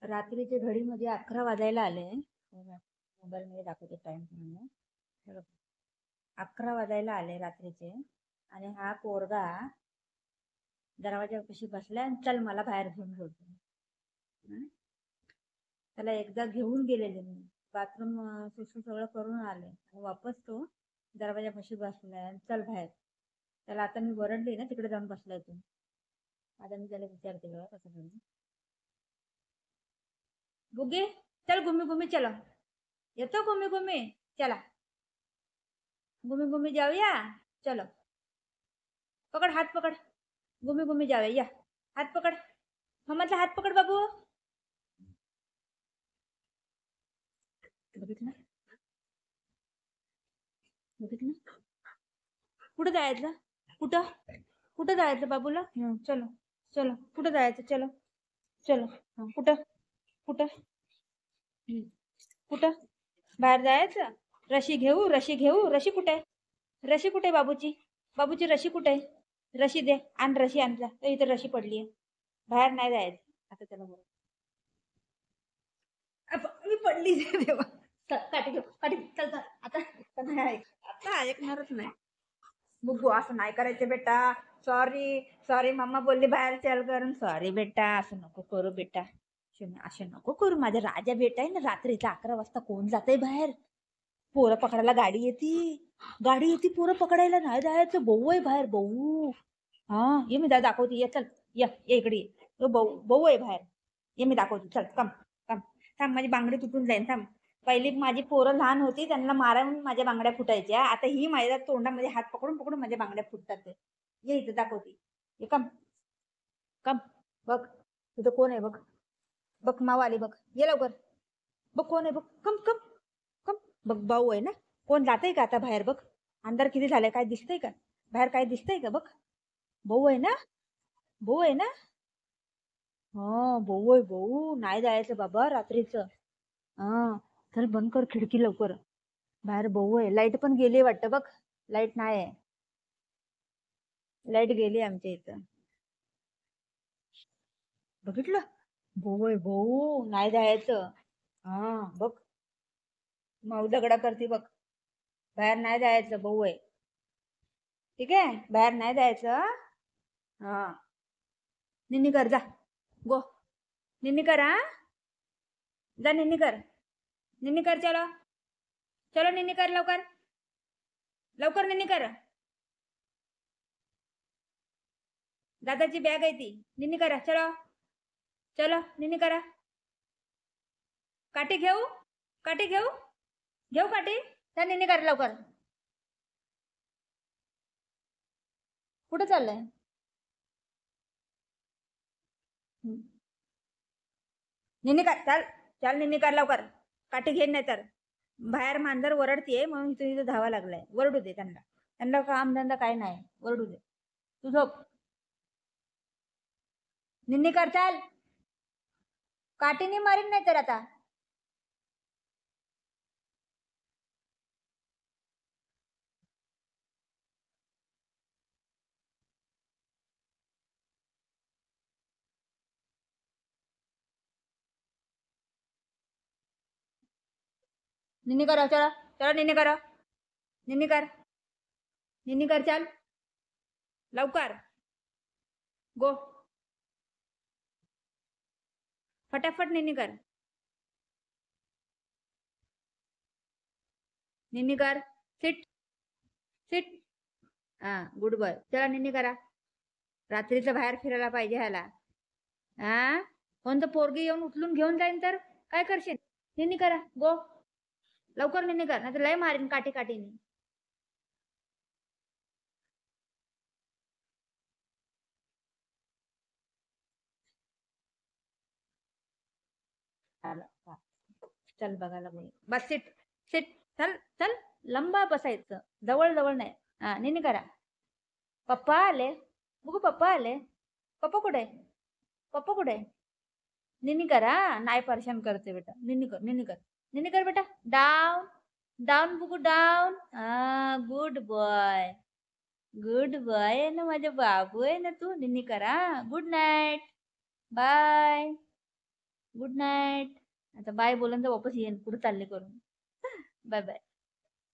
रात्रीचे घडीमध्ये 11 वाजायला आले. मोबाईलमध्ये दाखवते टाइम म्हणून. 11 वाजायला आले रात्रीचे आणि हा पोरगा दरवाजापाशी बसलाय आणि चल मला बाहेर घेऊन बोलतो. त्याला एकदा घेऊन गेलेले मी बाथरूम सुसू सगळं करून आले आणि वापस तो दरवाजापाशी बसलाय आणि चल बाहेर. त्याला आता मी वरडली ना तिकडे जाऊन बसलाय तू. आता मी त्याला विचारते बघा कसं करू. बुगे चल घुमी घुमी चलो. येतो घुमी घुमी चला. घुमी घुमी जाऊया चलो. पकड हात पकड. घुमी घुमी जाऊया या. हात पकड. मम्माचा हात पकड बाबू. बघितलं बघितलं कुठं जायचं. कुठं कुठं जायचं बाबूला. चलो चलो कुठं जायचं चलो चलो. कुठं कुठं कुठं बाहेर जायचं. रशी घेऊ रशी घेऊ. रशी कुठे रशी कुठे बाबूची. बाबूची रशी कुठे. रशी दे आण रशी आणला तर इथं रशी पडली. बाहेर नाही जायचं आता त्याला बोल. मी पडली देवा. काठी घेऊ काठी चल चल आता नाही आता ऐकणारच नाही. बुगू असं नाही करायचं बेटा. सॉरी सॉरी मम्मा बोलली बाहेर चल करून. सॉरी बेटा असं नको करू बेटा. असं नको करू. माझा राजा बेटा आहे ना. रात्रीचा 11 वाजता कोण जाते बाहेर. पोरं पकडायला गाडी येते पोरं पकडायला नाही जायचं. भाऊ आहे बाहेर भाऊ. हा ये मी दाखवते ये चल ये इकडे ये. भाऊ आहे बाहेर. ये मी दाखवते चल कम कम. थांब माझी बांगडी तुटून जाईल थांब. पहिली माझी पोरं लहान होती त्यांना मारून माझ्या बांगड्या फुटायच्या. आता ही माझ्या तोंडामध्ये हात पकडून पकडून माझ्या बांगड्या फुटतात. ये इथं दाखवते. ये कम कम. बघ तिथं कोण आहे बघ. बघ मावा आली बघ. ये लवकर. बघ कोण आहे बघ. कम कम कम. बघ भाऊ आहे ना. कोण जातंय का आता बाहेर बघ. अंधार किती झालाय काय दिसतंय का. बाहेर काय दिसतंय का बघ. भाऊ आहे ना. भाऊ आहे ना. हा भाऊ आहे भाऊ. नाही जायचं बाबा रात्रीचं. हा चल बंद कर खिडकी लवकर. बाहेर भाऊ आहे. लाईट पण गेली वाटतं बघ. लाईट नाही आहे. लाईट गेली आमच्या इथं. बघितलं भाऊ आहे भाऊ. नाही जायचं. हा बघ माऊ दगडा करते बघ. बाहेर नाही जायचं भाऊ आहे. ठीक आहे बाहेर नाही जायचं. हा निन्नी कर जा. गो निन्नी कर. हा जा निन्नी कर. निन्नी कर चलो चलो निन्नी कर लवकर. लवकर निन्नी कर. दादाची बॅग आहे ती. निन्नी करा चलो चलो निन्नी करा. काठी घेऊ काठी घेऊ घेऊ काठी. त्या निन्नी कर लवकर. कुठं चाललंय. निन्नी कर चल चल निन्नी कर लवकर. काठी घेईन नाही तर. बाहेर मांजर वरडतीये म्हणून इथं इथं धावा लागलाय. वरडू दे त्यांना. त्यांना काम धंदा काय नाही. वरडू दे. तू झोप. निन्नी कर चाल. काठीने मारीन नाही तर आता. निन्नी करो चलो चलो निन्नी करो. निन्नी कर. निन्नी कर चल लवकर. गो फटाफट निन्नी कर. निन्नी कर. Sit sit. हा गुड बॉय. चला निन्नी करा. रात्रीचं बाहेर फिरायला पाहिजे ह्याला. हा कोणतं पोरगी येऊन उचलून घेऊन जाईन तर काय करशील. निन्नी करा गो लवकर निन्नी कर नाही तर लय मारीन काठी काठीने. चल बघायला बोल. बस सिट सिट. चल चल लंबा बसायचं. जवळ जवळ नाही. हा निन्नी करा. पप्पा आले. बघू पप्पा आले. पप्पा कुठे पप्पा कुठे. निन्नी करा. नाही परेशान करते बेटा. निन्नी कर निन्नी कर. निन्नी कर बेटा. डाऊन डाऊन बुगू डाऊन. हा गुड बॉय. गुड बॉय आहे ना माझा बाबू आहे ना तू. निन्नी करा. Good night. Bye. Good night. आता बाय बोलून तर वापस येईन पुढे चालले करून. Bye bye.